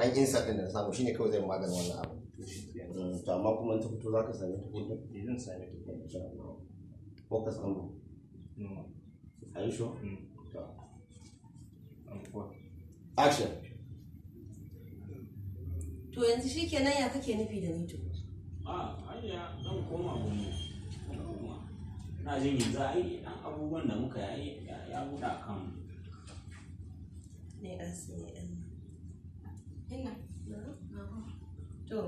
dan insert din da na samu shine kawai zai maganin wannan abu. To amma kuma ta fito zaka same ta kullum. Zan same ta insha Allah. Focus on go. Are you sure? Action. To yanzu shikenan ya kake nufi da ni to? Hanya zan koma gobe. Na jin yanzu ai dan abubuwan da muka yi ya buɗa kan ne asiri ɗin. Ina. To.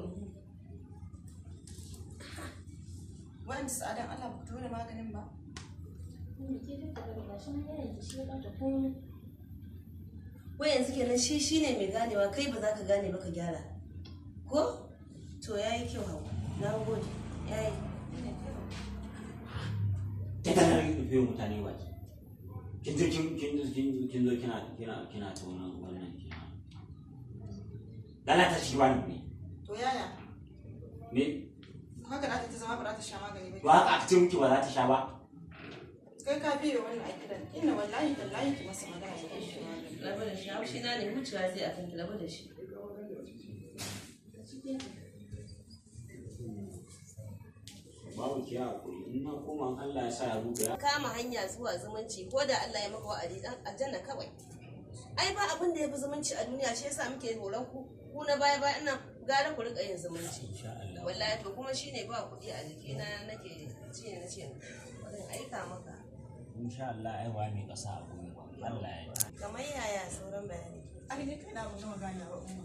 Wani sa'adan Allah ba dole maganin ba. Wai yanzu kenan shi ne mai ganewa kai ba za ka gane ba ka gyara. Ko? To yayi kyau hawa. Na gode. Yayi. ta rufe mutane waje. Kin zo kina ta wannan kina. Lalata shi ba ne. To yaya? Me? Haka da ta zama ba za ta sha magani ba. To haka aka ce miki ba za ta sha ba. Kai ka biyo wannan aikidan. Inna wallahi tallahi ki masa magana da shi magani. Rabu da shi haushi na ne mutuwa zai akan ki rabu da shi. Babu ki hakuri in na koma Allah ya sa ya ruga. Kama hanya zuwa zumunci ko da Allah ya maka wa'adi dan aljanna kawai. Ai ba abin da yafi zumunci a duniya shi yasa muke horon ku na baya ina gara ku rika yin zumunci. Wallahi to kuma shine ba kuɗi a jikina nake ci na ce bari aika maka. Insha Allah ai wa mai kasa a gobe. Allah ya yi. Kamar yaya sauran bayani. Ai ne kai da mu gama gane ba umma.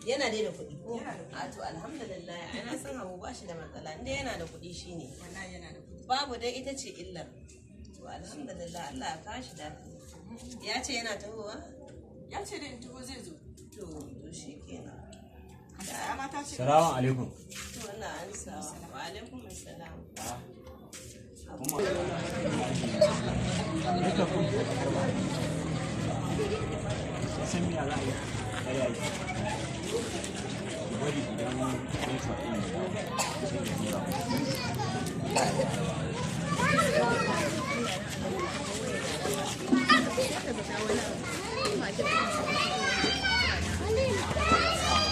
Yana dai da kuɗi ko? Yana da kuɗi. A to alhamdulillah ana san Habu ba shi da matsala inda yana da kuɗi shine. Wallahi yana da kuɗi. Babu dai ita ce illar. To alhamdulillah Allah ya kashi lafiya. Ya ce yana tahowa? Ya ce da in tuho zai zo. To shi kenan. Ya mata ce. Salamu alaikum. To wannan an sawa. Wa alaikum assalam. San me za a yi? Bari idan network ɗin ya dawo, sai ka jira.